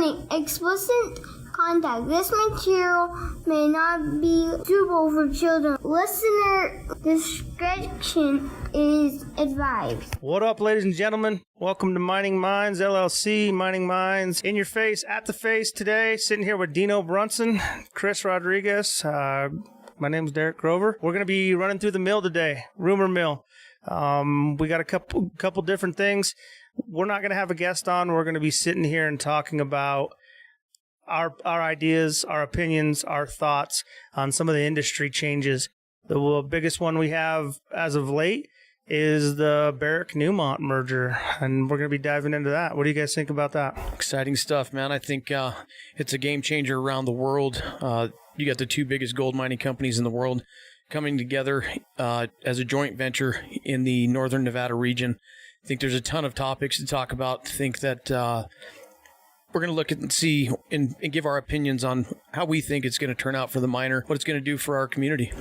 make explicit contact. This material may not be suitable for children. Listener discretion is advised. What up, ladies and gentlemen? Welcome to Mining Minds, LLC. Mining Minds in your face, at the face today. Sitting here with Dino Brunson, Chris Rodriguez. My name's Derek Grover. We're going to be running through the mill today, rumor mill. We got a couple different things. We're not going to have a guest on. We're going to be sitting here and talking about our ideas, our opinions, our thoughts on some of the industry changes. The biggest one we have as of late is the Barrick-Newmont merger, and we're going to be diving into that. What do you guys think about that? Exciting stuff, man. I think it's a game changer around the world. You got the two biggest gold mining companies in the world coming together as a joint venture in the northern Nevada region. I think there's a ton of topics to talk about. I think that we're going to look at and see and give our opinions on how we think it's going to turn out for the miner, what it's going to do for our community.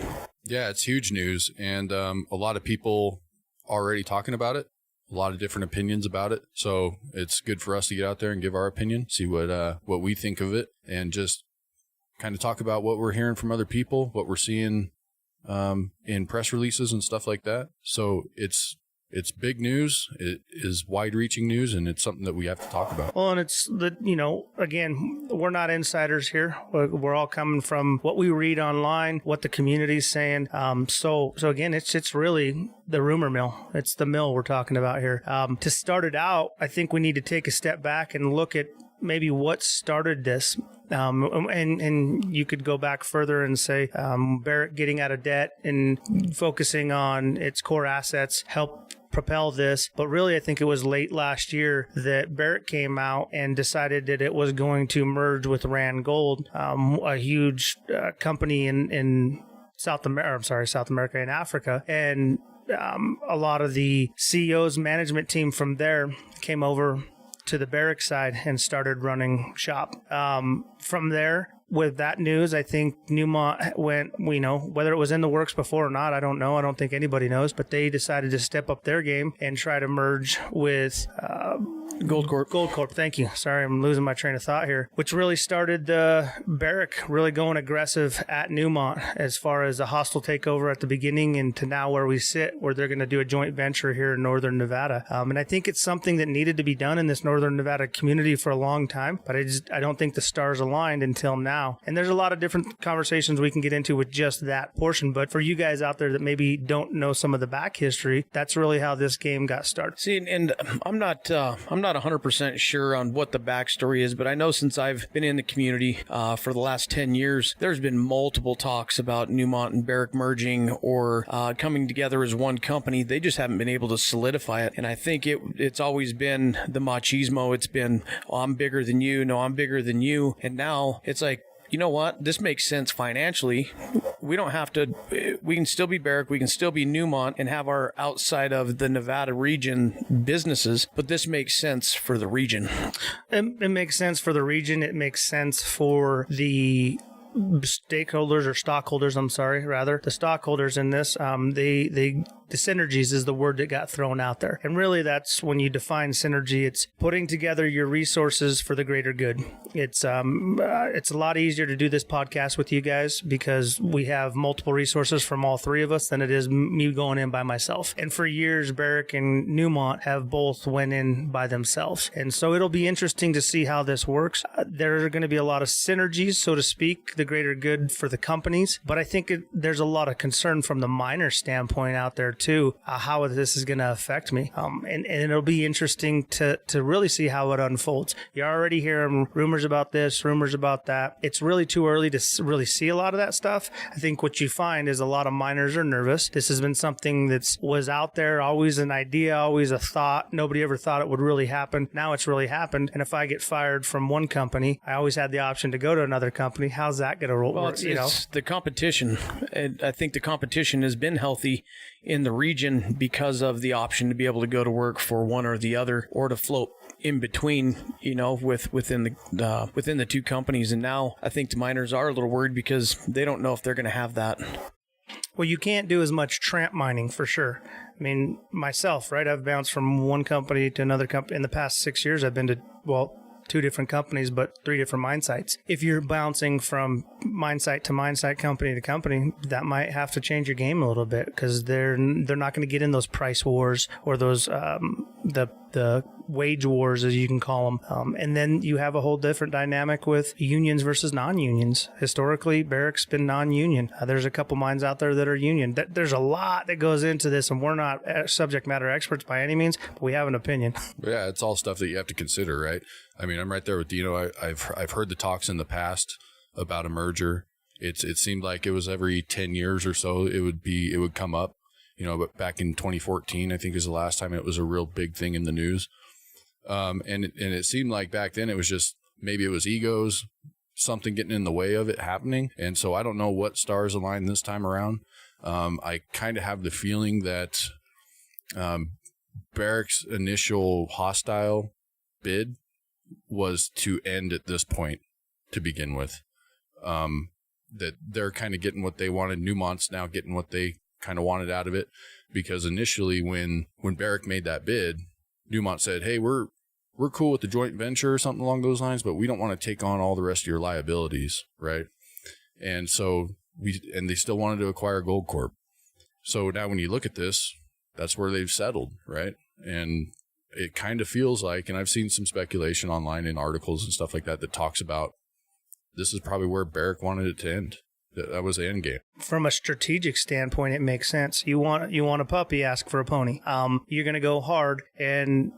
Yeah, it's huge news, and a lot of people already talking about it, a lot of different opinions about it. So it's good for us to get out there and give our opinion, see what we think of it, and just kind of talk about what we're hearing from other people, what we're seeing in press releases and stuff like that. So it's big news. It is wide-reaching news, and it's something that we have to talk about. Well, and it's again, we're not insiders here. We're all coming from what we read online, what the community's saying. So again, it's really the rumor mill. It's the mill we're talking about here. To start it out, I think we need to take a step back and look at maybe what started this. And you could go back further and say Barrick getting out of debt and focusing on its core assets helped propel this. But really, I think it was late last year that Barrick came out and decided that it was going to merge with Randgold, a huge company in South America and Africa. And a lot of the CEO's management team from there came over to the Barrick side and started running shop. From there, with that news, I think Newmont went, whether it was in the works before or not, I don't know. I don't think anybody knows, but they decided to step up their game and try to merge with Goldcorp, thank you. Sorry, I'm losing my train of thought here. Which really started Barrick really going aggressive at Newmont as far as a hostile takeover at the beginning and to now where we sit, where they're going to do a joint venture here in northern Nevada. And I think it's something that needed to be done in this northern Nevada community for a long time, but I don't think the stars aligned until now. And there's a lot of different conversations we can get into with just that portion. But for you guys out there that maybe don't know some of the back history, that's really how this game got started. See, and I'm not 100% sure on what the backstory is, but I know since I've been in the community for the last 10 years, there's been multiple talks about Newmont and Barrick merging or coming together as one company. They just haven't been able to solidify it. And I think it's always been the machismo. It's been, oh, I'm bigger than you. No, I'm bigger than you. And now it's like, you know what? This makes sense financially. We don't have to, we can still be Barrick, we can still be Newmont and have our outside of the Nevada region businesses, but this makes sense for the region. It makes sense for the region. It makes sense for the stakeholders or stockholders, the stockholders in this. The synergies is the word that got thrown out there. And really that's when you define synergy, it's putting together your resources for the greater good. It's a lot easier to do this podcast with you guys because we have multiple resources from all three of us than it is me going in by myself. And for years, Barrick and Newmont have both went in by themselves. And so it'll be interesting to see how this works. There are going to be a lot of synergies, so to speak, the greater good for the companies. But I think there's a lot of concern from the miner standpoint out there too, how this is going to affect me. And it'll be interesting to really see how it unfolds. You're already hearing rumors about this, rumors about that. It's really too early to really see a lot of that stuff. I think what you find is a lot of miners are nervous. This has been something that was out there, always an idea, always a thought. Nobody ever thought it would really happen. Now it's really happened. And if I get fired from one company, I always had the option to go to another company. How's that going to roll? Well, it's the competition. And I think the competition has been healthy in the region because of the option to be able to go to work for one or the other or to float in between, within the two companies. And now I think the miners are a little worried because they don't know if they're going to have that. Well, you can't do as much tramp mining for sure. I mean, myself, right? I've bounced from one company to another company. In the past 6 years, I've been to, 2 different companies, but 3 different mine sites. If you're bouncing from mine site to mine site, company to company, that might have to change your game a little bit, because they're not going to get in those price wars or those the wage wars, as you can call them. And then you have a whole different dynamic with unions versus non-unions. Historically, Barrick's been non-union. There's a couple mines out there that are union. There's a lot that goes into this, and we're not subject matter experts by any means, but we have an opinion. Yeah, it's all stuff that you have to consider, right? I mean, I'm right there with Dino. I've heard the talks in the past about a merger. It seemed like it was every 10 years or so it would come up. But back in 2014, I think is the last time it was a real big thing in the news. And it seemed like back then it was just, maybe it was egos, something getting in the way of it happening. And so I don't know what stars aligned this time around. I kind of have the feeling that Barrick's initial hostile bid was to end at this point to begin with. That they're kind of getting what they wanted. Newmont's now getting what they kind of wanted out of it, because initially when Barrick made that bid, Newmont said, hey, we're cool with the joint venture or something along those lines, but we don't want to take on all the rest of your liabilities, right? And so they still wanted to acquire Goldcorp. So now when you look at this, that's where they've settled, right? And it kind of feels like, and I've seen some speculation online in articles and stuff like that talks about this is probably where Barrick wanted it to end. That was the end game. From a strategic standpoint, it makes sense. You want a puppy, ask for a pony. You're going to go hard and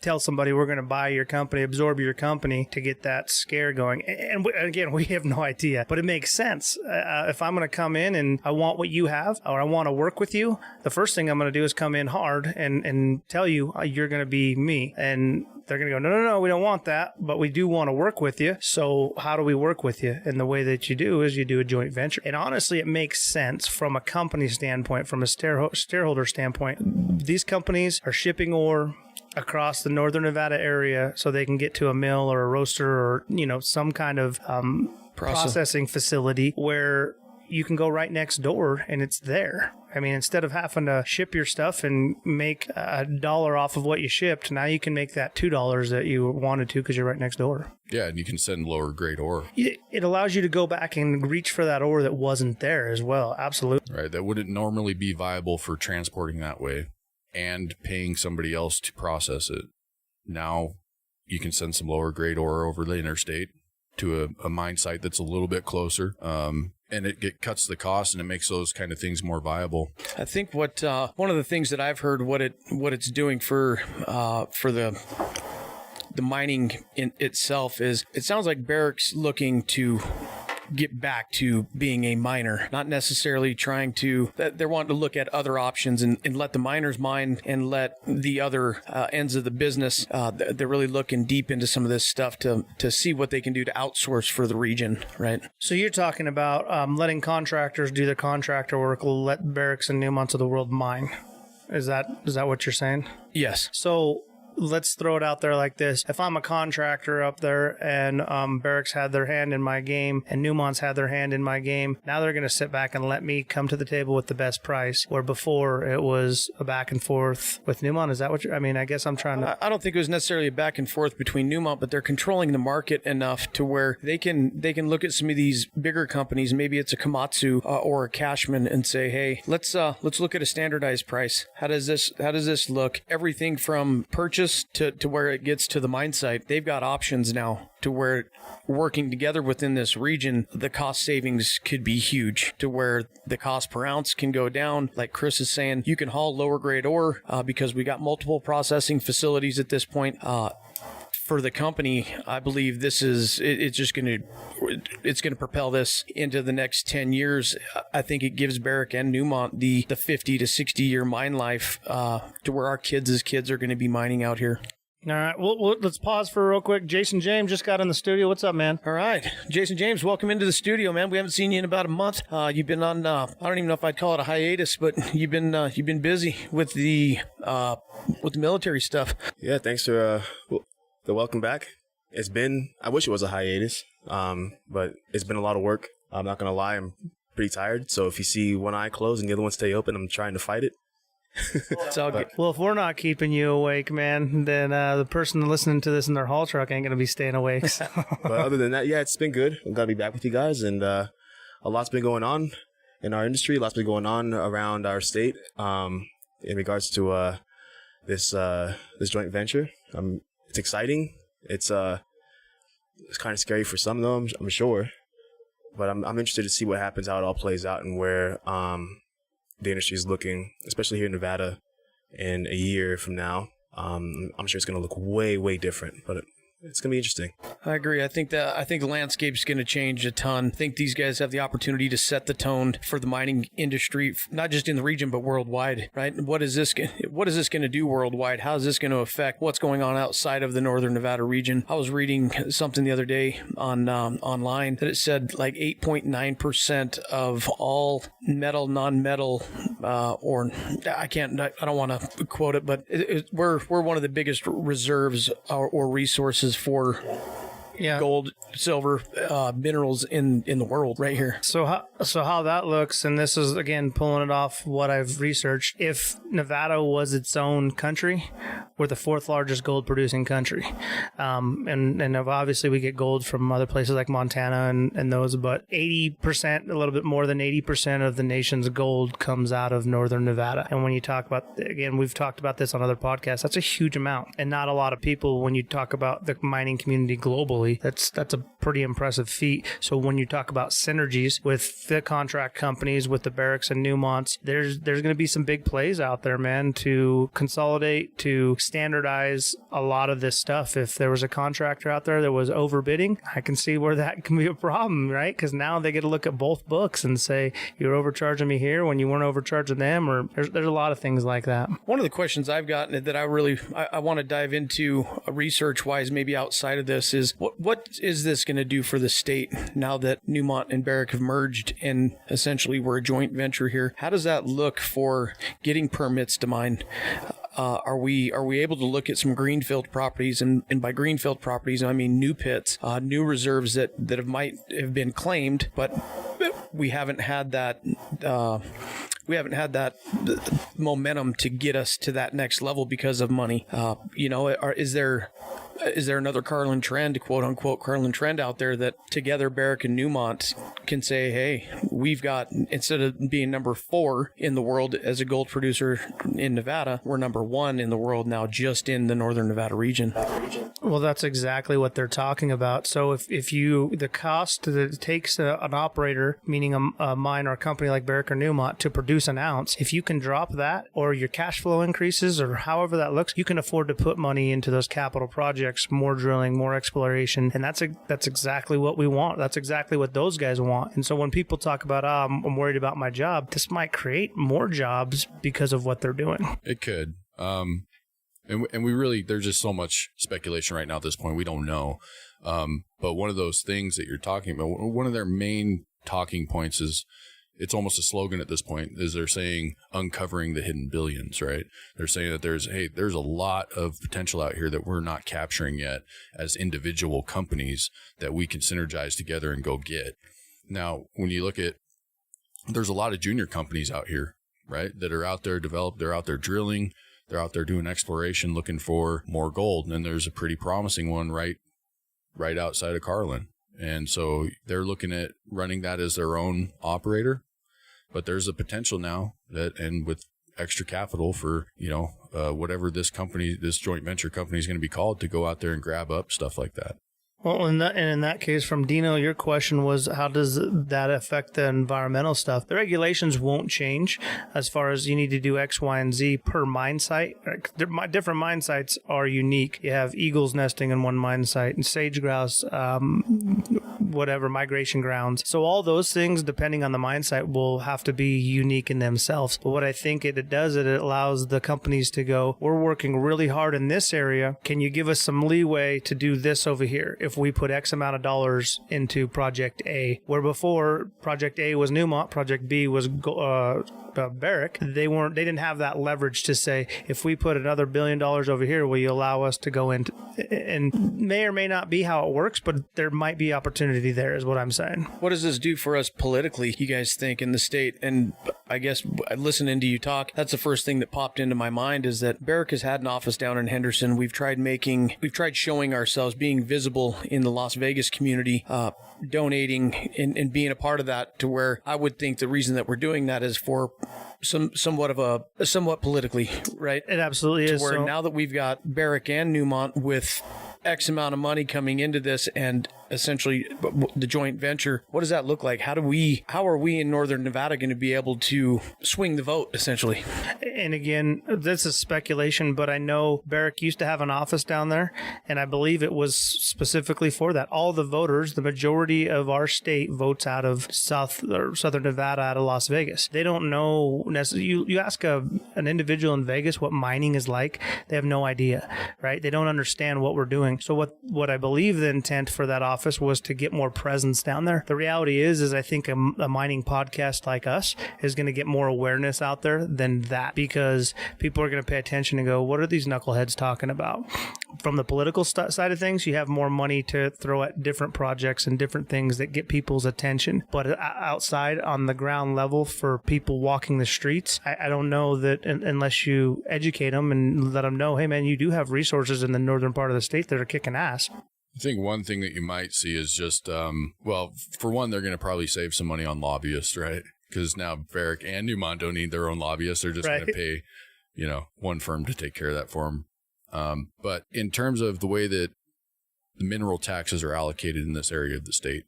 tell somebody we're going to buy your company, absorb your company to get that scare going. And again, we have no idea, but it makes sense. If I'm going to come in and I want what you have, or I want to work with you, the first thing I'm going to do is come in hard and tell you you're going to be me. And they're going to go, no, we don't want that, but we do want to work with you. So how do we work with you? And the way that you do is you do a joint venture. And honestly, it makes sense from a company standpoint, from a shareholder standpoint. These companies are shipping ore across the northern Nevada area so they can get to a mill or a roaster or, some kind of processing facility where you can go right next door and it's there. I mean, instead of having to ship your stuff and make $1 off of what you shipped, now you can make that $2 that you wanted to because you're right next door. Yeah, and you can send lower grade ore. It allows you to go back and reach for that ore that wasn't there as well. Absolutely. Right, that wouldn't normally be viable for transporting that way and paying somebody else to process it. Now you can send some lower grade ore over the interstate to a mine site that's a little bit closer. And it cuts the cost and it makes those kind of things more viable. I think what one of the things that I've heard what it's doing for the mining in itself is, it sounds like Barrick's looking to get back to being a miner, not necessarily trying to, they're wanting to look at other options and let the miners mine and let the other ends of the business, they're really looking deep into some of this stuff to see what they can do to outsource for the region, right? So you're talking about letting contractors do their contractor work, let Barracks and Newmonts of the world mine. Is that what you're saying? Yes. So let's throw it out there like this. If I'm a contractor up there and Barrick's had their hand in my game and Newmont's had their hand in my game, now they're going to sit back and let me come to the table with the best price, where before it was a back and forth with Newmont. Is that what I mean, I guess I'm trying to... I don't think it was necessarily a back and forth between Newmont, but they're controlling the market enough to where they can look at some of these bigger companies, maybe it's a Komatsu or a Cashman, and say, hey, let's look at a standardized price. How does this look? Everything from purchase to where it gets to the mine site, they've got options now to where working together within this region, the cost savings could be huge, to where the cost per ounce can go down. Like Chris is saying, you can haul lower grade ore because we got multiple processing facilities at this point. For the company, I believe this is it's going to propel this into the next 10 years. I think it gives Barrick and Newmont the 50 to 60 year mine life to where our kids' kids are going to be mining out here. All right, well, let's pause for real quick. Jason James just got in the studio. What's up, man? All right, Jason James, welcome into the studio, man. We haven't seen you in about a month. You've been on I don't even know if I'd call it a hiatus, but you've been busy with the military stuff. Yeah, thanks for the welcome back. I wish it was a hiatus, but it's been a lot of work. I'm not going to lie, I'm pretty tired. So if you see one eye closed and the other one stay open, I'm trying to fight it. It's all good. Well, if we're not keeping you awake, man, then the person listening to this in their haul truck ain't going to be staying awake. So. But other than that, yeah, it's been good. I'm glad to be back with you guys, and a lot's been going on in our industry. Lots been going on around our state in regards to this joint venture. It's exciting. It's kind of scary for some of them, I'm sure, but I'm interested to see what happens, how it all plays out, and where the industry is looking, especially here in Nevada, in a year from now. I'm sure it's going to look way, way different, but it's going to be interesting. I agree. I think the landscape's going to change a ton. I think these guys have the opportunity to set the tone for the mining industry, not just in the region, but worldwide, right? What is this going to do worldwide? How is this going to affect what's going on outside of the Northern Nevada region? I was reading something the other day on online that it said like 8.9% of all metal, non-metal, or I don't want to quote it, but we're one of the biggest reserves or resources for gold, silver, minerals in the world right here. So how that looks, and this is again pulling it off what I've researched. If Nevada was its own country, we're the 4th largest gold producing country, and obviously we get gold from other places like Montana and those, but 80%, a little bit more than 80% of the nation's gold comes out of Northern Nevada. And when you talk about, again, we've talked about this on other podcasts, that's a huge amount, and not a lot of people, when you talk about the mining community globally, that's a pretty impressive feat. So when you talk about synergies with the contract companies, with the Barricks and Newmonts, there's going to be some big plays out there, man, to consolidate, to standardize a lot of this stuff. If there was a contractor out there that was overbidding, I can see where that can be a problem, right? Because now they get to look at both books and say, you're overcharging me here when you weren't overcharging them, or there's a lot of things like that. One of the questions I've gotten that I want to dive into research-wise, maybe outside of this, is what is this going to do for the state now that Newmont and Barrick have merged and essentially we're a joint venture here? How does that look for getting permits to mine? Are we able to look at some greenfield properties, and by greenfield properties I mean new pits, new reserves that might have been claimed, but we haven't had that momentum to get us to that next level because of money. Is there another Carlin Trend, quote unquote Carlin Trend out there that together Barrick and Newmont can say, hey, we've got, instead of being number 4 in the world as a gold producer in Nevada, we're number 1 in the world now just in the Northern Nevada region? Well, that's exactly what they're talking about. So if the cost that it takes an operator, meaning a mine or a company like Barrick or Newmont, to produce an ounce, if you can drop that, or your cash flow increases, or however that looks, you can afford to put money into those capital projects, more drilling, more exploration, and that's exactly what we want. That's exactly what those guys want. And so when people talk about, I'm worried about my job, this might create more jobs because of what they're doing. It could. And we really, there's just so much speculation right now at this point. We don't know. But one of those things that you're talking about, one of their main talking points is, it's almost a slogan at this point, is they're saying uncovering the hidden billions, right? They're saying that there's a lot of potential out here that we're not capturing yet as individual companies that we can synergize together and go get. Now, when you look at, there's a lot of junior companies out here, right, that are out there they're out there drilling, they're out there doing exploration, looking for more gold. And there's a pretty promising one right outside of Carlin. And so they're looking at running that as their own operator. But there's a potential now that, and with extra capital for, whatever this joint venture company is going to be called, to go out there and grab up stuff like that. Well, in that case, from Dino, your question was, how does that affect the environmental stuff? The regulations won't change as far as you need to do X, Y, and Z per mine site. Different mine sites are unique. You have eagles nesting in one mine site, and sage grouse, migration grounds. So all those things, depending on the mine site, will have to be unique in themselves. But what I think it does, it allows the companies to go, we're working really hard in this area. Can you give us some leeway to do this over here? If we put X amount of dollars into Project A, where before Project A was Newmont, Project B was Barrick, they didn't have that leverage to say, if we put another $1 billion over here, will you allow us to go into? And may or may not be how it works, but there might be opportunities opportunity there is what I'm saying. What does this do for us politically, you guys think, in the state? And I guess listening to you talk, that's the first thing that popped into my mind is that Barrick has had an office down in Henderson. We've tried showing ourselves, being visible in the Las Vegas community, donating and being a part of that, to where I would think the reason that we're doing that is for somewhat politically, right? It absolutely is. Where now that we've got Barrick and Newmont with X amount of money coming into this and essentially the joint venture, what does that look like? How are we in Northern Nevada going to be able to swing the vote, essentially? And again, this is speculation, but I know Barrick used to have an office down there, and I believe it was specifically for that. All the voters, the majority of our state votes out of Southern Nevada, out of Las Vegas. They don't know necessarily. You ask an individual in Vegas what mining is like, they have no idea, right? They don't understand what we're doing. So what I believe the intent for that office was to get more presence down there. The reality is I think a mining podcast like us is going to get more awareness out there than that, because people are going to pay attention and go, what are these knuckleheads talking about? From the political side of things, you have more money to throw at different projects and different things that get people's attention. But outside, on the ground level, for people walking the streets, I don't know that unless you educate them and let them know, hey man, you do have resources in the northern part of the state that are kicking ass. I think one thing that you might see is just, well, for one, they're going to probably save some money on lobbyists, right? Because now Barrick and Newmont don't need their own lobbyists. They're just going to pay, one firm to take care of that for them. But in terms of the way that the mineral taxes are allocated in this area of the state,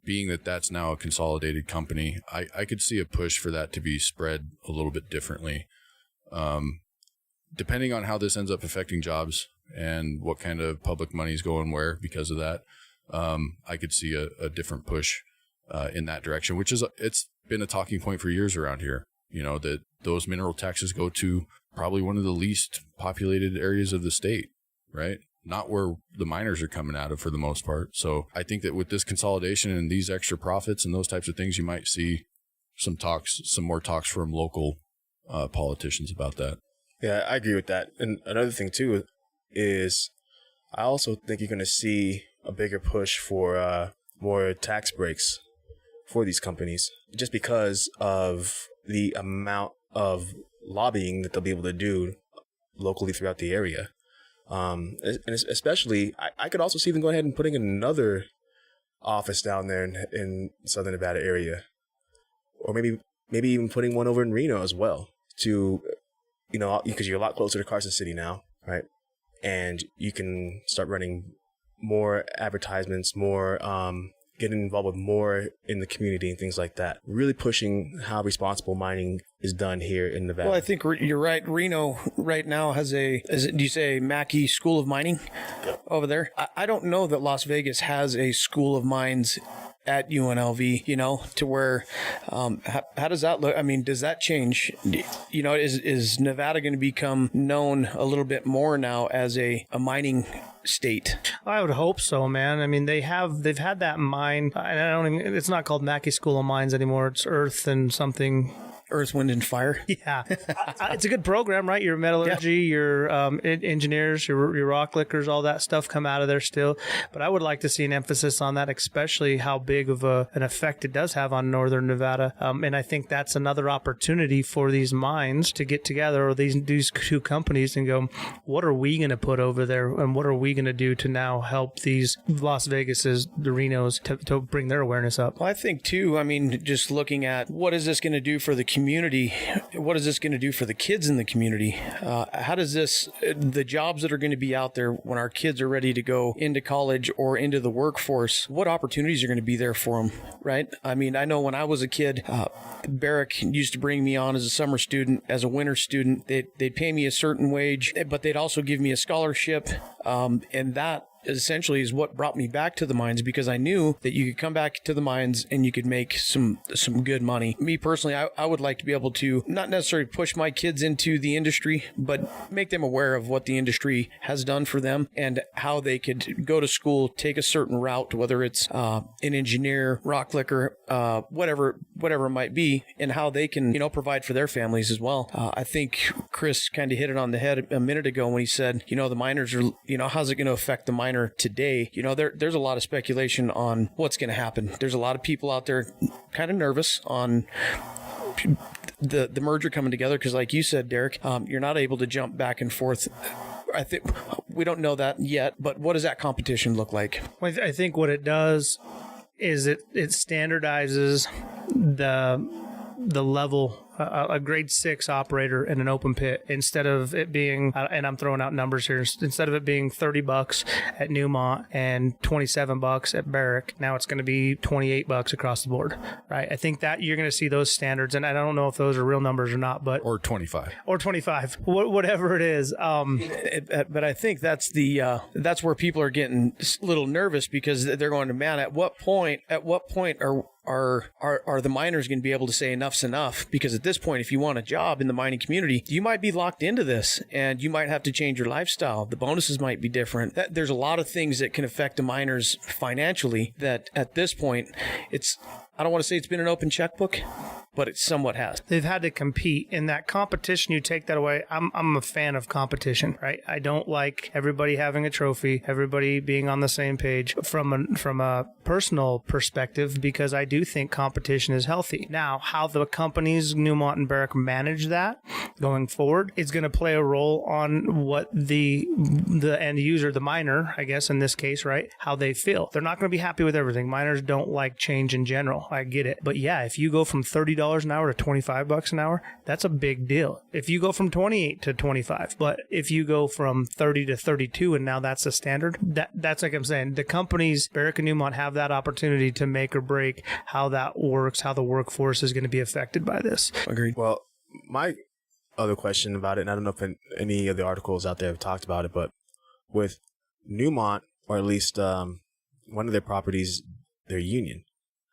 being that that's now a consolidated company, I could see a push for that to be spread a little bit differently. Depending on how this ends up affecting jobs and what kind of public money is going where because of that, I could see a different push in that direction, it's been a talking point for years around here, that those mineral taxes go to probably one of the least populated areas of the state, right? Not where the miners are coming out of for the most part. So I think that with this consolidation and these extra profits and those types of things, you might see some more talks from local politicians about that. Yeah, I agree with that. And another thing too is I also think you're going to see a bigger push for more tax breaks for these companies, just because of the amount of lobbying that they'll be able to do locally throughout the area. And especially, I could also see them go ahead and putting another office down there in Southern Nevada area, or maybe even putting one over in Reno as well, to, because you're a lot closer to Carson City now, right? And you can start running more advertisements, more getting involved with more in the community and things like that. Really pushing how responsible mining is done here in Nevada. Well, I think you're right. Reno right now has do you say Mackey School of Mining over there? I don't know that Las Vegas has a school of mines at UNLV, to where, how does that look? I mean, does that change? Is Nevada going to become known a little bit more now as a mining state? I would hope so, man. I mean, they've had that mine, and it's not called Mackey School of Mines anymore. It's Earth and something. Earth, Wind, and Fire. Yeah. It's a good program, right? Your metallurgy, your engineers, your rock lickers, all that stuff come out of there still. But I would like to see an emphasis on that, especially how big of an effect it does have on Northern Nevada. And I think that's another opportunity for these mines to get together, or these two companies, and go, what are we going to put over there, and what are we going to do to now help these Las Vegases, the Renos, to bring their awareness up? Well, I think, too, just looking at what is this going to do for the community, what is this going to do for the kids in the community? How does the jobs that are going to be out there when our kids are ready to go into college or into the workforce, what opportunities are going to be there for them, right? I mean, I know when I was a kid, Barrick used to bring me on as a summer student, as a winter student. They'd pay me a certain wage, but they'd also give me a scholarship, and that essentially is what brought me back to the mines, because I knew that you could come back to the mines and you could make some good money. Me personally, I would like to be able to not necessarily push my kids into the industry, but make them aware of what the industry has done for them and how they could go to school, take a certain route, whether it's an engineer, rock licker, whatever it might be, and how they can, provide for their families as well. I think Chris kind of hit it on the head a minute ago when he said, the miners are, how's it going to affect the miners miner today, there's a lot of speculation on what's going to happen. There's a lot of people out there kind of nervous on the merger coming together because, like you said, Derek, you're not able to jump back and forth. I think we don't know that yet, but what does that competition look like? Well, I think what it does is it standardizes the level. A grade 6 operator in an open pit, instead of it being, and I'm throwing out numbers here, instead of it being $30 at Newmont and $27 at Barrick, now it's going to be $28 across the board, right? I think that you're going to see those standards, and I don't know if those are real numbers or not, but or 25, whatever it is. But I think that's that's where people are getting a little nervous because they're going to, man, at what point are the miners going to be able to say enough's enough? Because at this point, if you want a job in the mining community, you might be locked into this and you might have to change your lifestyle. The bonuses might be different. There's a lot of things that can affect the miners financially that at this point, I don't want to say it's been an open checkbook, but it somewhat has. They've had to compete in that competition. You take that away. I'm a fan of competition, right? I don't like everybody having a trophy, everybody being on the same page from a personal perspective, because I do think competition is healthy. Now, how the companies, Newmont and Barrick, manage that going forward is going to play a role on what the end user, the miner, I guess in this case, right, how they feel. They're not going to be happy with everything. Miners don't like change in general. I get it. But yeah, if you go from $30 an hour to $25 an hour, that's a big deal. If you go from 28 to 25, but if you go from 30 to 32 and now that's the standard, that's like I'm saying, the companies, Barrick and Newmont, have that opportunity to make or break how that works, how the workforce is going to be affected by this. Agreed. Well, my other question about it, and I don't know if any of the articles out there have talked about it, but with Newmont, or at least one of their properties, their union,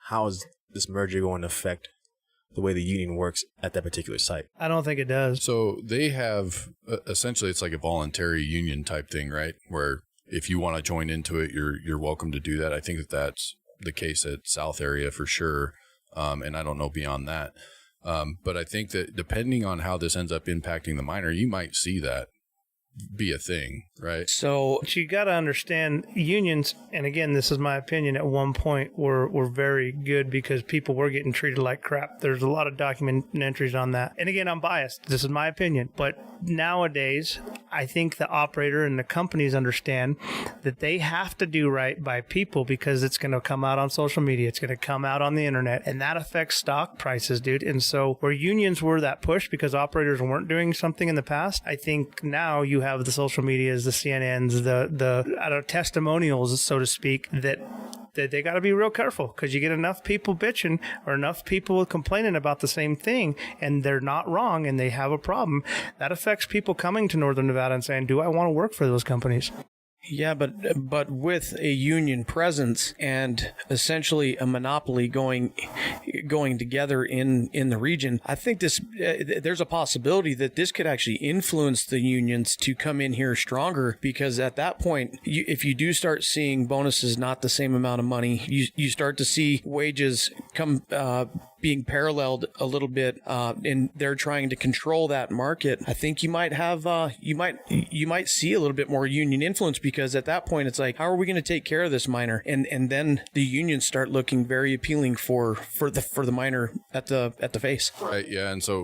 how is this merger going to affect the way the union works at that particular site? I don't think it does. So they have essentially, it's like a voluntary union type thing, right? Where if you want to join into it, you're welcome to do that. I think that's the case at South area for sure. And I don't know beyond that. But I think that depending on how this ends up impacting the miner, you might see that be a thing, right? So you got to understand unions, and again, this is my opinion, at one point were very good because people were getting treated like crap. There's a lot of documentaries on that. And again, I'm biased. This is my opinion. But nowadays, I think the operator and the companies understand that they have to do right by people because it's going to come out on social media. It's going to come out on the internet, and that affects stock prices, dude. And so where unions were that push because operators weren't doing something in the past, I think now you have the social medias, the CNNs, the testimonials, so to speak, that they got to be real careful because you get enough people bitching or enough people complaining about the same thing and they're not wrong and they have a problem. That affects people coming to Northern Nevada and saying, do I want to work for those companies? Yeah, but with a union presence and essentially a monopoly going together in the region, I think there's a possibility that this could actually influence the unions to come in here stronger, because at that point, if you do start seeing bonuses not the same amount of money, you start to see wages come being paralleled a little bit, and they're trying to control that market. I think you might have you might see a little bit more union influence, because at that point it's like, how are we going to take care of this miner? And then the unions start looking very appealing for the miner at the face. Right. Yeah. And so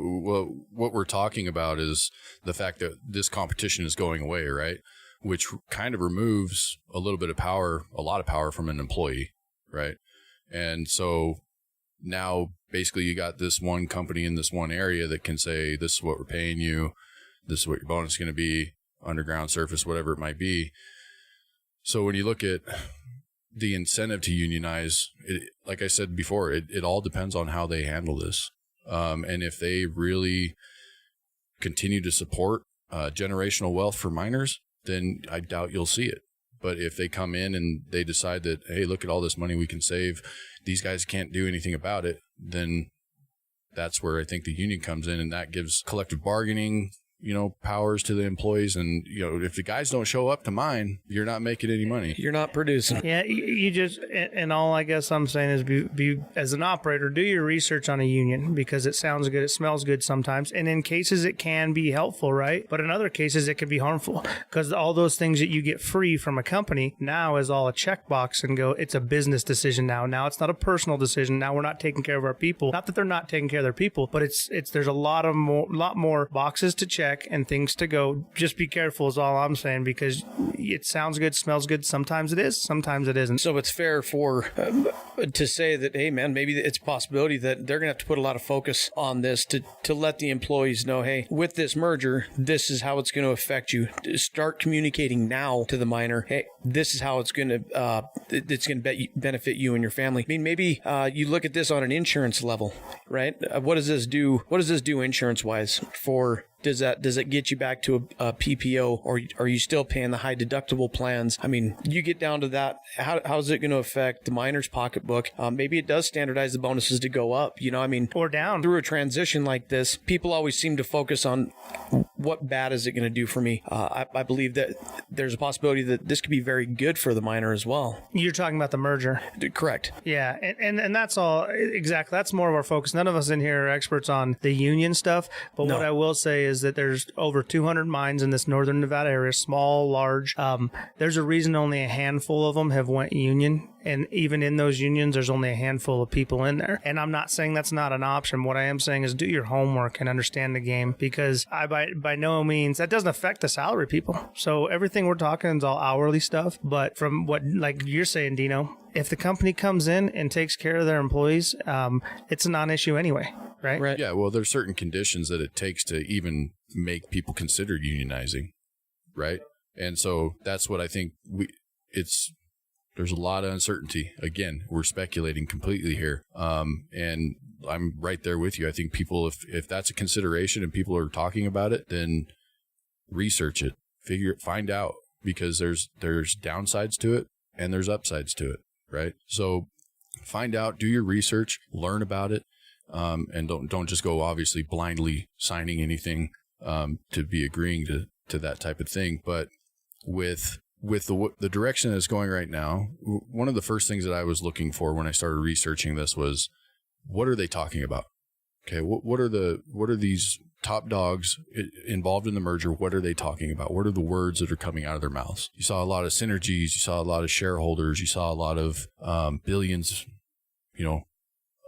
what we're talking about is the fact that this competition is going away, right? Which kind of removes a little bit of power, a lot of power from an employee, right? And so now basically you got this one company in this one area that can say, this is what we're paying you, this is what your bonus is going to be, underground, surface, whatever it might be. So when you look at the incentive to unionize, like I said before, it all depends on how they handle this. And if they really continue to support generational wealth for miners, then I doubt you'll see it. But if they come in and they decide that, hey, look at all this money we can save, these guys can't do anything about it, then that's where I think the union comes in, and that gives collective bargaining powers to the employees. And, if the guys don't show up to mine, you're not making any money. You're not producing. Yeah, you just, and all I guess I'm saying is be as an operator, do your research on a union, because it sounds good, it smells good sometimes. And in cases it can be helpful, right? But in other cases it can be harmful, because all those things that you get free from a company now is all a checkbox and it's a business decision now. Now it's not a personal decision. Now we're not taking care of our people. Not that they're not taking care of their people, but there's a lot more boxes to check and things to go. Just be careful is all I'm saying, because it sounds good, smells good. Sometimes it is, sometimes it isn't. So it's fair to say that, hey man, maybe it's a possibility that they're going to have to put a lot of focus on this to let the employees know, hey, with this merger, this is how it's going to affect you. Start communicating now to the miner, hey, this is how it's going to benefit you and your family. I mean, maybe you look at this on an insurance level, right? What does this do? What does this do insurance wise for? Does it get you back to a PPO, or are you still paying the high deductible plans? I mean, you get down to that. How is it going to affect the miner's pocketbook? Maybe it does standardize the bonuses to go up, or down. Through a transition like this, people always seem to focus on what bad is it going to do for me. I believe that there's a possibility that this could be very good for the miner as well. You're talking about the merger. Correct. Yeah. And that's all. Exactly. That's more of our focus. None of us in here are experts on the union stuff, but what I will say is that there's over 200 mines in this northern Nevada area, small, large. There's a reason only a handful of them have went union. And even in those unions, there's only a handful of people in there. And I'm not saying that's not an option. What I am saying is do your homework and understand the game, because by no means, that doesn't affect the salary people. So everything we're talking is all hourly stuff. But from what, like you're saying, Dino, if the company comes in and takes care of their employees, it's a non-issue anyway, right? Yeah, well, there's certain conditions that it takes to even make people consider unionizing, right? And so that's what I think there's a lot of uncertainty. Again, we're speculating completely here. And I'm right there with you. I think people, if that's a consideration and people are talking about it, then research it, find out, because there's downsides to it and there's upsides to it, right? So find out, do your research, learn about it, and don't just go obviously blindly signing anything to be agreeing to that type of thing. But with the direction that it's going right now, one of the first things that I was looking for when I started researching this was, what are they talking about? Okay, what are these top dogs involved in the merger? What are they talking about? What are the words that are coming out of their mouths? You saw a lot of synergies. You saw a lot of shareholders. You saw a lot of billions,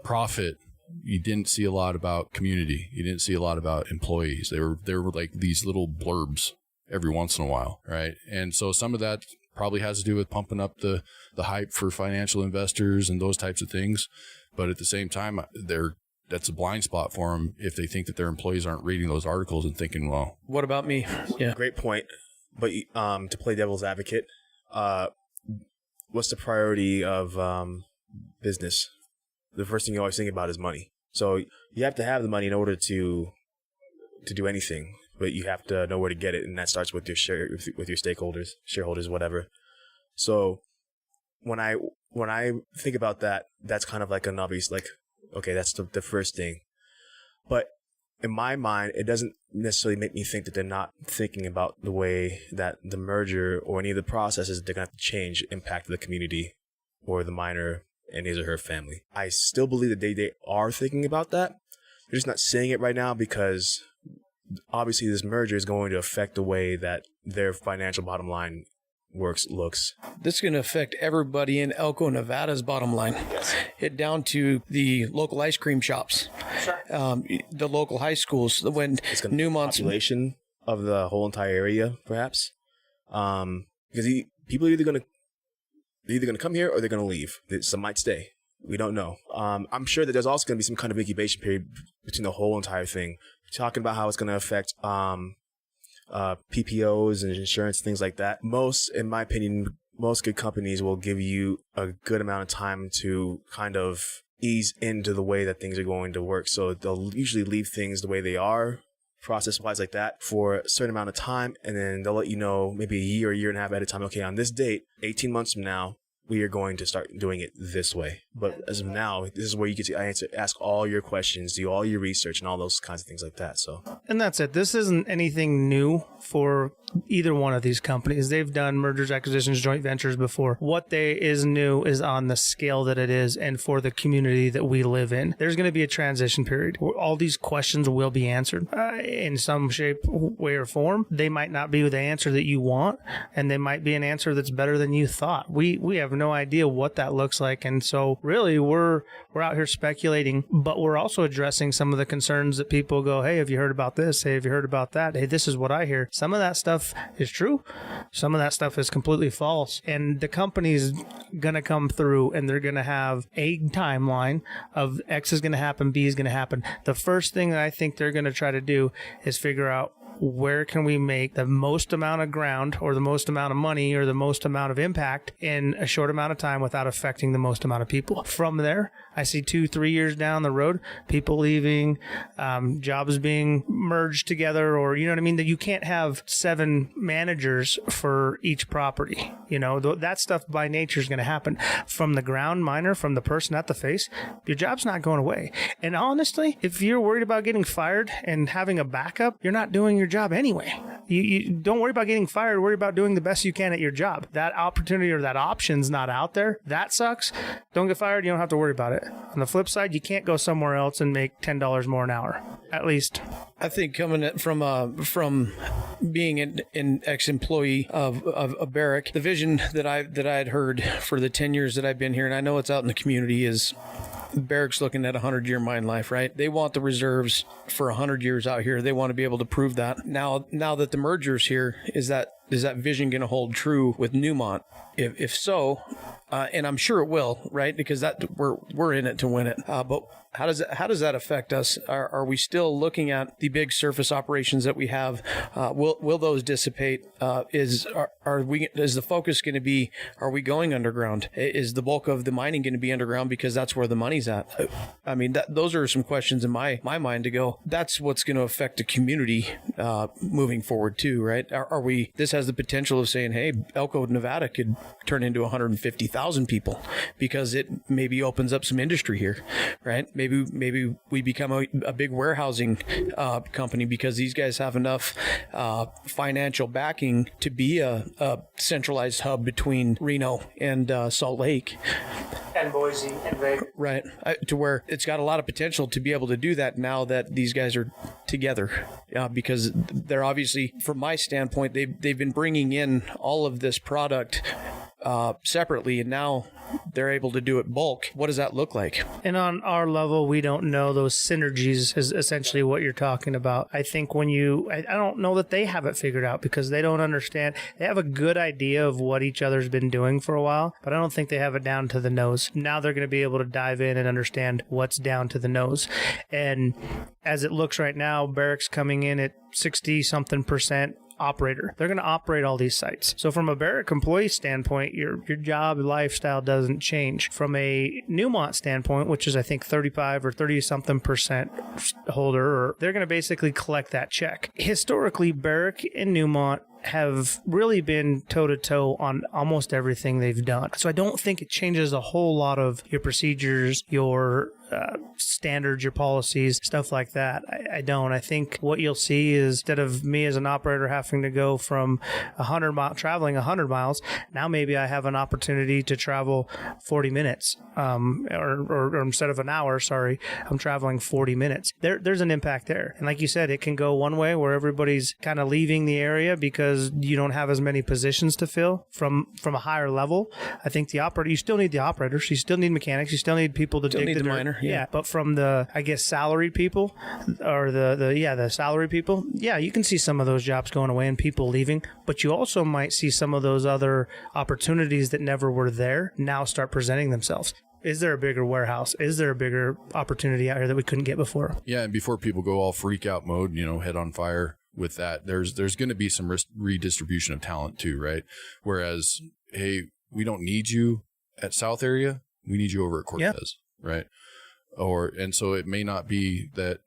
profit. You didn't see a lot about community. You didn't see a lot about employees. They were like these little blurbs every once in a while, right? And so some of that probably has to do with pumping up the hype for financial investors and those types of things. But at the same time, that's a blind spot for them if they think that their employees aren't reading those articles and thinking, well, what about me? Yeah. Great point. But to play devil's advocate, what's the priority of business? The first thing you always think about is money. So you have to have the money in order to do anything, but you have to know where to get it, and that starts with your stakeholders, shareholders, whatever. So when I think about that, that's kind of like an obvious, like, okay, that's the first thing. But in my mind, it doesn't necessarily make me think that they're not thinking about the way that the merger or any of the processes they're going to have to change impact the community or the miner and his or her family. I still believe that they are thinking about that. They're just not saying it right now, because obviously this merger is going to affect the way that their financial bottom line looks. This is going to affect everybody in Elko, Nevada's bottom line. Yes. Hit down to the local ice cream shops, the local high schools. When Newmont's population of the whole entire area, perhaps, because people are either going to come here or they're going to leave. Some might stay. We don't know. I'm sure that there's also going to be some kind of incubation period between the whole entire thing. Talking about how it's going to affect PPOs and insurance, things like that. In my opinion, most good companies will give you a good amount of time to kind of ease into the way that things are going to work. So they'll usually leave things the way they are, process-wise like that, for a certain amount of time, and then they'll let you know maybe a year and a half at a time, okay, on this date, 18 months from now, we are going to start doing it this way. But as of now, this is where you get to ask all your questions, do all your research, and all those kinds of things like that. So, and that's it. This isn't anything new for either one of these companies. They've done mergers, acquisitions, joint ventures before. What is new is on the scale that it is and for the community that we live in. There's going to be a transition period where all these questions will be answered in some shape, way, or form. They might not be the answer that you want, and they might be an answer that's better than you thought. We have no idea what that looks like, and so really we're out here speculating, but we're also addressing some of the concerns that people go, hey, have you heard about this? Hey, have you heard about that? Hey, this is what I hear. Some of that stuff is true. Some of that stuff is completely false. And the company's going to come through and they're going to have a timeline of X is going to happen, B is going to happen. The first thing that I think they're going to try to do is figure out where can we make the most amount of ground or the most amount of money or the most amount of impact in a short amount of time without affecting the most amount of people. From there, I see 2-3 years down the road, people leaving, jobs being merged together, or, you know what I mean? That you can't have 7 managers for each property. You know, that stuff by nature is going to happen. From the ground miner, from the person at the face, your job's not going away. And honestly, if you're worried about getting fired and having a backup, you're not doing your job anyway. You don't worry about getting fired. Worry about doing the best you can at your job. That opportunity or that option's not out there. That sucks. Don't get fired. You don't have to worry about it. On the flip side, you can't go somewhere else and make $10 more an hour, at least. I think coming from being an ex-employee of Barrick, the vision that I had heard for the 10 years that I've been here, and I know it's out in the community, is Barrick's looking at 100-year mine life, right? They want the reserves for 100 years out here. They want to be able to prove that. Now that the merger's here, is that vision going to hold true with Newmont? If so, and I'm sure it will, right? Because we're in it to win it. But how does that affect us? Are we still looking at the big surface operations that we have? Will those dissipate? Is the focus going to be? Are we going underground? Is the bulk of the mining going to be underground because that's where the money's at? I mean, those are some questions in my mind to go. That's what's going to affect the community moving forward too, right? Are we? This has the potential of saying, hey, Elko, Nevada could turn into 150,000 people because it maybe opens up some industry here, right? Maybe we become a big warehousing company because these guys have enough financial backing to be a centralized hub between Reno and Salt Lake. And Boise and Vegas. Right. To where it's got a lot of potential to be able to do that now that these guys are together. Because they're obviously, from my standpoint, they've been bringing in all of this product separately, and now they're able to do it bulk. What does that look like? And on our level, we don't know. Those synergies is essentially what you're talking about. I think I don't know that they have it figured out because they don't understand. They have a good idea of what each other's been doing for a while, but I don't think they have it down to the nose. Now they're going to be able to dive in and understand what's down to the nose. And as it looks right now, Barrick's coming in at 60-something% operator. They're going to operate all these sites. So from a Barrick employee standpoint, your job lifestyle doesn't change. From a Newmont standpoint, which is I think 35 or 30-something% holder, they're going to basically collect that check. Historically, Barrick and Newmont have really been toe-to-toe on almost everything they've done. So I don't think it changes a whole lot of your procedures, your standards, your policies, stuff like that. I don't. I think what you'll see is instead of me as an operator having to go from 100 miles, traveling 100 miles, now maybe I have an opportunity to travel 40 minutes, or instead of an hour, I'm traveling 40 minutes. There's an impact there. And like you said, it can go one way where everybody's kind of leaving the area because you don't have as many positions to fill from a higher level. I think you still need the operators, you still need mechanics, you still need people to dig the miner. Yeah, but from the, I guess, salaried people or the salaried people, yeah, you can see some of those jobs going away and people leaving, but you also might see some of those other opportunities that never were there now start presenting themselves. Is there a bigger warehouse? Is there a bigger opportunity out here that we couldn't get before? Yeah, and before people go all freak out mode, head on fire with that, there's going to be some redistribution of talent too, right? Whereas, hey, we don't need you at South area, we need you over at Cortez, right? And so it may not be that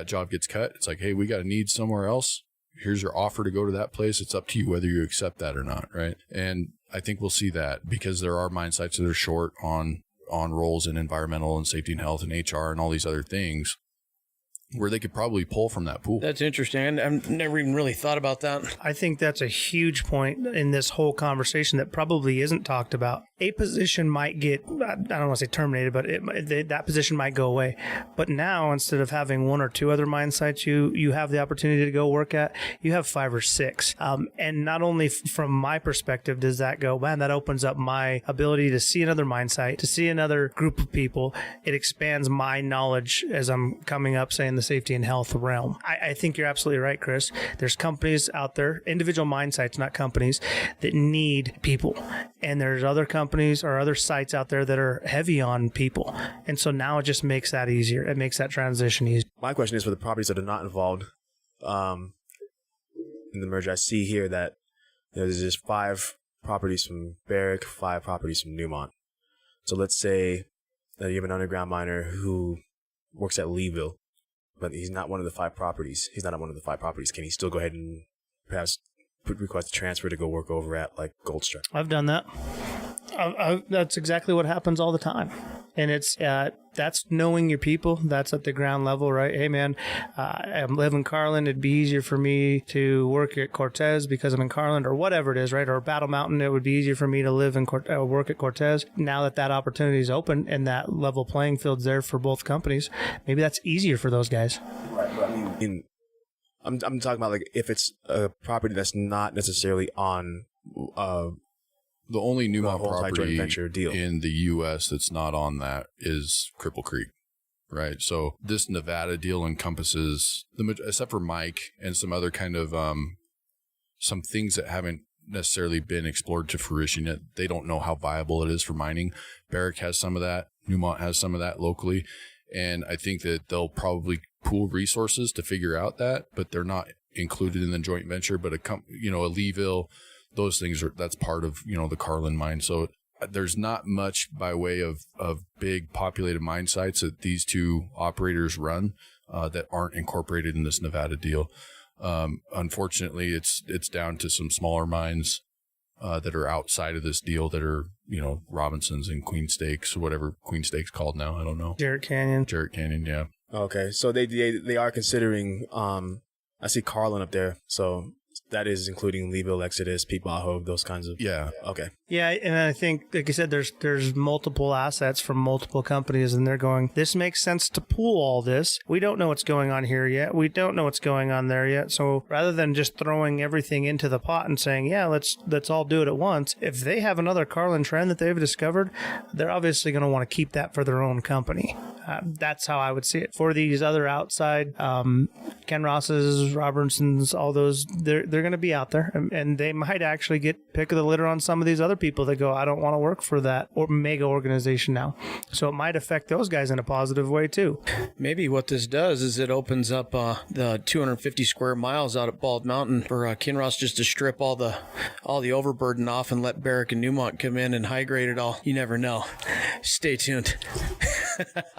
job gets cut. It's like, hey, we got a need somewhere else. here's your offer to go to that place. It's up to you whether you accept that or not, right? And I think we'll see that because there are mine sites that are short on roles in environmental and safety and health and HR and all these other things, where they could probably pull from that pool. That's interesting. I've never even really thought about that. I think that's a huge point in this whole conversation that probably isn't talked about. A position might get, I don't want to say terminated, but that position might go away. But now, instead of having one or two other mine sites you have the opportunity to go work at, you have 5 or 6. And not only from my perspective does that go, man, that opens up my ability to see another mine site, to see another group of people. It expands my knowledge as I'm coming up, saying the safety and health realm. I think you're absolutely right, Chris. There's companies out there, individual mine sites, not companies, that need people. And there's other companies or other sites out there that are heavy on people. And so now it just makes that easier. It makes that transition easier. My question is for the properties that are not involved in the merger. I see here that there's just 5 properties from Barrick, 5 properties from Newmont. So let's say that you have an underground miner who works at Leeville, but he's not one of the 5 properties. He's not on one of the 5 properties. Can he still go ahead and perhaps request a transfer to go work over at like Goldstruck? I've done that. That's exactly what happens all the time. And it's that's knowing your people. That's at the ground level, right? Hey, man, I live in Carlin. It'd be easier for me to work at Cortez because I'm in Carlin, or whatever it is, right? Or Battle Mountain. It would be easier for me to live in work at Cortez. Now that opportunity is open and that level playing field's there for both companies, maybe that's easier for those guys. Right. But I mean, I'm talking about like if it's a property that's not necessarily on. The only Newmont property deal in the U.S. that's not on that is Cripple Creek, right? So this Nevada deal encompasses, except for Mike and some other kind of some things that haven't necessarily been explored to fruition yet. They don't know how viable it is for mining. Barrick has some of that. Newmont has some of that locally. And I think that they'll probably pool resources to figure out that, but they're not included in the joint venture. But a Leeville, those things that's part of, the Carlin mine. So there's not much by way of big populated mine sites that these two operators run that aren't incorporated in this Nevada deal. Unfortunately, it's down to some smaller mines that are outside of this deal that are, Robinsons and Queen Stakes, whatever Queen Stakes called now. I don't know. Jarrett Canyon, yeah. Okay, so they are considering. I see Carlin up there, so that is including Leeville, Exodus, Pete Bajo, those kinds of. Yeah. Okay. Yeah, and I think, like I said, there's multiple assets from multiple companies, and they're going, this makes sense to pool all this. We don't know what's going on here yet. We don't know what's going on there yet. So rather than just throwing everything into the pot and saying, yeah, let's all do it at once, if they have another Carlin trend that they've discovered, they're obviously going to want to keep that for their own company. That's how I would see it. For these other outside, Ken Ross's, Robertson's, all those, they're going to be out there, and they might actually get pick of the litter on some of these other people that go, I don't want to work for that or mega organization now. So it might affect those guys in a positive way too. Maybe what this does is it opens up the 250 square miles out at Bald Mountain for Kinross just to strip all the overburden off and let Barrick and Newmont come in and high grade it all. You never know. Stay tuned.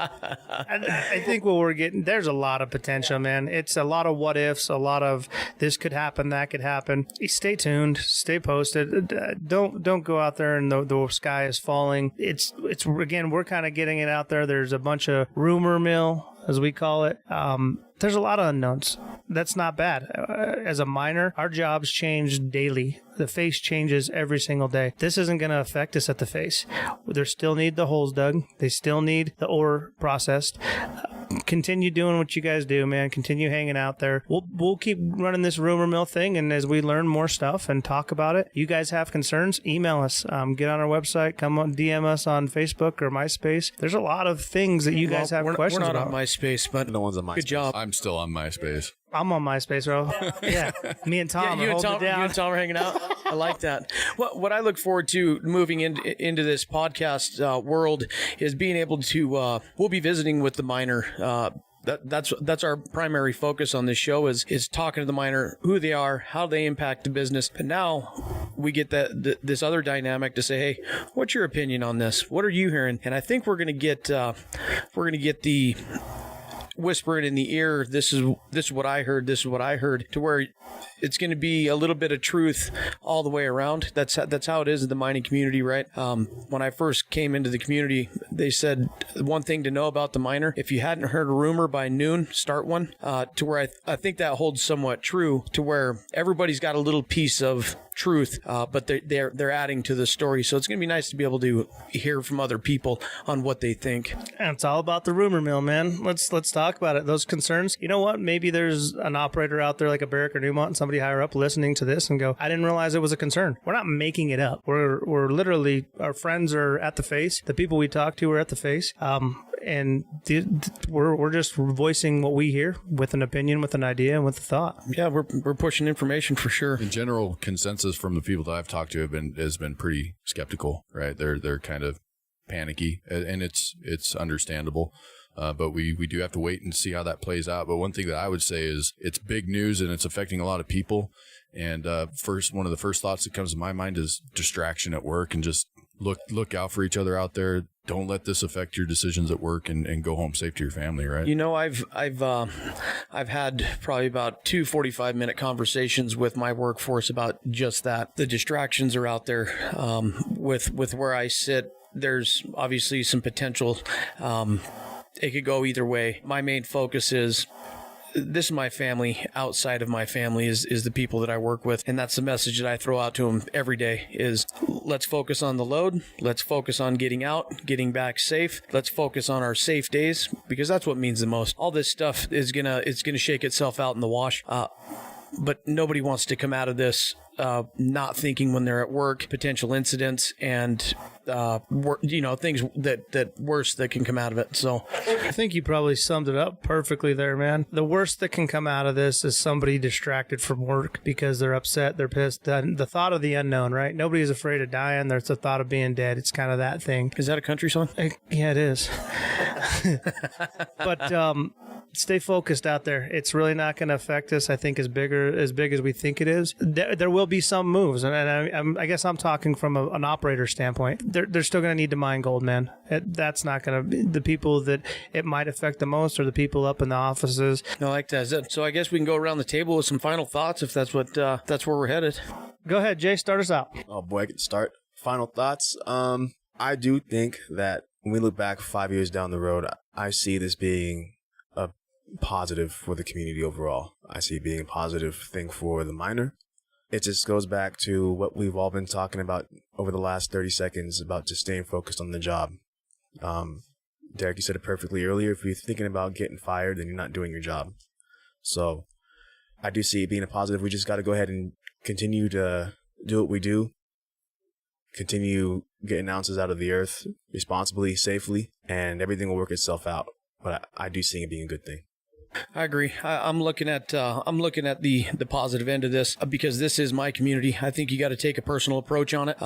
I think what we're getting, there's a lot of potential, man. It's a lot of what ifs, a lot of this could happen, that could happen. Stay tuned, stay posted. Don't go out there and the sky is falling. It's again, we're kind of getting it out there. There's a bunch of rumor mill, as we call it. There's a lot of unknowns. That's not bad. As a miner, our jobs change daily. The face changes every single day. This isn't going to affect us at the face. They still need the holes dug. They still need the ore processed. Continue doing what you guys do, man. Continue hanging out there. We'll keep running this rumor mill thing, and as we learn more stuff and talk about it, you guys have concerns, email us. Get on our website. Come on, DM us on Facebook or MySpace. There's a lot of things that you guys have questions about. We're not on MySpace, but no one's on MySpace. Good job. I'm still on MySpace. I'm on MySpace, bro. Yeah, me and Tom. You and Tom are hanging out. I like that. What I look forward to moving into this podcast world is being able to. We'll be visiting with the miner. That's our primary focus on this show is talking to the miner, who they are, how they impact the business. But now we get this other dynamic to say, hey, what's your opinion on this? What are you hearing? And I think we're gonna get the whispering in the ear, this is what I heard, this is what I heard, to where it's going to be a little bit of truth all the way around. That's how it is in the mining community, right? When I first came into the community, they said one thing to know about the miner: if you hadn't heard a rumor by noon, start one. To where I think that holds somewhat true, to where everybody's got a little piece of truth, but they're adding to the story. So it's going to be nice to be able to hear from other people on what they think. And it's all about the rumor mill, man. Let's talk about it. Those concerns. You know what? Maybe there's an operator out there like a Barrick or Newmont, and somebody higher up listening to this and go, I didn't realize it was a concern. We're not making it up. We're literally, our friends are at the face. The people we talk to are at the face. And we're just voicing what we hear with an opinion, with an idea, and with a thought. Yeah, we're pushing information for sure. In general, consensus from the people that I've talked to has been pretty skeptical, right? They're kind of panicky, and it's understandable. But we do have to wait and see how that plays out. But one thing that I would say is it's big news and it's affecting a lot of people. And one of the first thoughts that comes to my mind is distraction at work, and just look out for each other out there. Don't let this affect your decisions at work, and go home safe to your family, right? You know, I've had probably about 2 45-minute conversations with my workforce about just that. The distractions are out there. With where I sit, there's obviously some potential. It could go either way. My main focus is, this is my family. Outside of my family is the people that I work with. And that's the message that I throw out to them every day is, let's focus on the load. Let's focus on getting out, getting back safe. Let's focus on our safe days, because that's what means the most. All this stuff is it's gonna shake itself out in the wash. But nobody wants to come out of this not thinking when they're at work, potential incidents, and things that worse that can come out of it. So I think you probably summed it up perfectly there, man. The worst that can come out of this is somebody distracted from work because they're upset, they're pissed. The thought of the unknown, right? Nobody's afraid of dying. There's the thought of being dead. It's kind of that thing. Is that a country song? Yeah, it is. But stay focused out there. It's really not going to affect us, I think, as big as we think it is. There will be some moves, and I guess I'm talking from an operator standpoint. They're still going to need to mine gold, man. That's not going to be the people that it might affect the most, or the people up in the offices. I like that. So I guess we can go around the table with some final thoughts, if that's where we're headed. Go ahead, Jay. Start us out. Oh boy, I can start. Final thoughts. I do think that when we look back 5 years down the road, I see this being a positive for the community overall. I see it being a positive thing for the miner. It just goes back to what we've all been talking about over the last 30 seconds about just staying focused on the job. Derek, you said it perfectly earlier. If you're thinking about getting fired, then you're not doing your job. So I do see it being a positive. We just got to go ahead and continue to do what we do. Continue getting ounces out of the earth responsibly, safely, and everything will work itself out. But I do see it being a good thing. I agree. I'm looking at the positive end of this, because this is my community. I think you got to take a personal approach on it,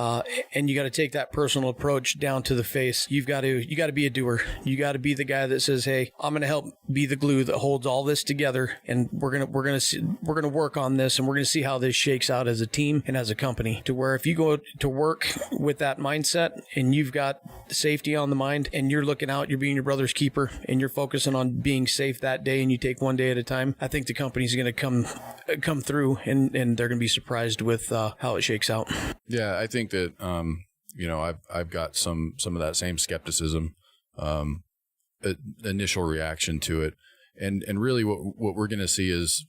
and you got to take that personal approach down to the face. You got to be a doer. You got to be the guy that says, "Hey, I'm going to help be the glue that holds all this together, and we're gonna work on this, and we're gonna see how this shakes out as a team and as a company." To where if you go to work with that mindset, and you've got safety on the mind, and you're looking out, you're being your brother's keeper, and you're focusing on being safe that day, and you take one day at a time, I think the company's going to come through, and they're going to be surprised with how it shakes out. Yeah, I think that I've got some of that same skepticism, initial reaction to it, and really what we're going to see is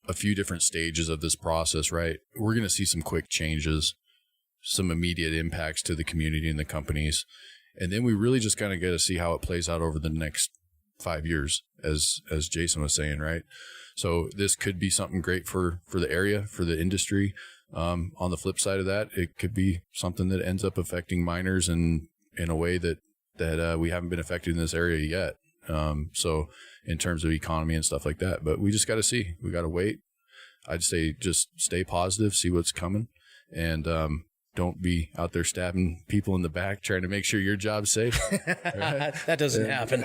a few different stages of this process. Right, we're going to see some quick changes, some immediate impacts to the community and the companies, and then we really just kind of got to see how it plays out over the next 5 years, as Jason was saying, right? So this could be something great for the area, for the industry. On the flip side of that, it could be something that ends up affecting miners in a way that we haven't been affected in this area yet. So in terms of economy and stuff like that, but we just got to see. We got to wait. I'd say just stay positive, see what's coming, and don't be out there stabbing people in the back trying to make sure your job's safe. Right? That doesn't happen.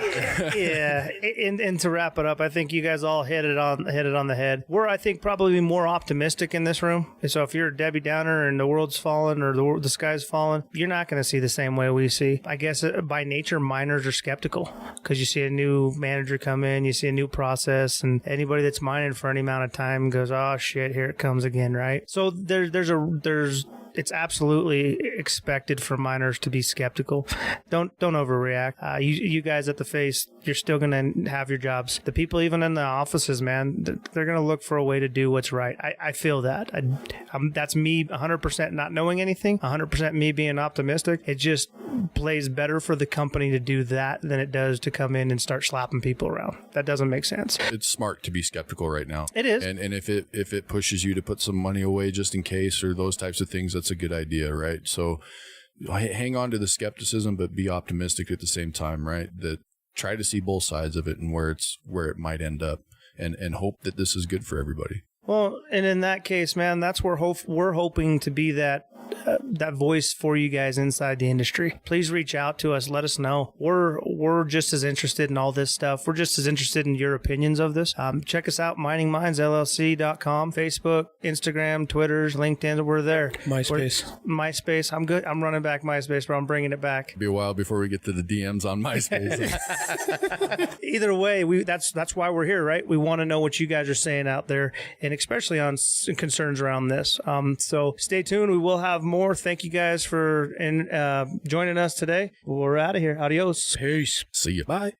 Yeah, and to wrap it up, I think you guys all hit it on the head. We're, I think, probably more optimistic in this room. So if you're a Debbie Downer and the world's fallen or the sky's fallen, you're not going to see the same way we see. I guess by nature, miners are skeptical because you see a new manager come in, you see a new process, and anybody that's mining for any amount of time goes, "Oh shit, here it comes again," right? So it's absolutely expected for miners to be skeptical. Don't overreact. You guys at the face, you're still going to have your jobs. The people even in the offices, man, they're going to look for a way to do what's right. I feel that. That's me 100% not knowing anything, 100% me being optimistic. It just plays better for the company to do that than it does to come in and start slapping people around. That doesn't make sense. It's smart to be skeptical right now. It is. And if it pushes you to put some money away just in case or those types of things, that's a good idea, right? So hang on to the skepticism, but be optimistic at the same time, right? That try to see both sides of it and where it might end up, and hope that this is good for everybody. Well, and in that case, man, that's where we're hoping to be that voice for you guys inside the industry. Please reach out to us. Let us know. We're just as interested in all this stuff. We're just as interested in your opinions of this. Check us out, miningmindsllc.com, Facebook, Instagram, Twitters, LinkedIn. We're there. MySpace. I'm good. I'm running back MySpace, but I'm bringing it back. It'll be a while before we get to the DMs on MySpace. Either way, that's why we're here, right? We want to know what you guys are saying out there, and especially on concerns around this. So stay tuned. We will have more. Thank you guys for joining us today. We're out of here. Adios. Peace. See you. Bye.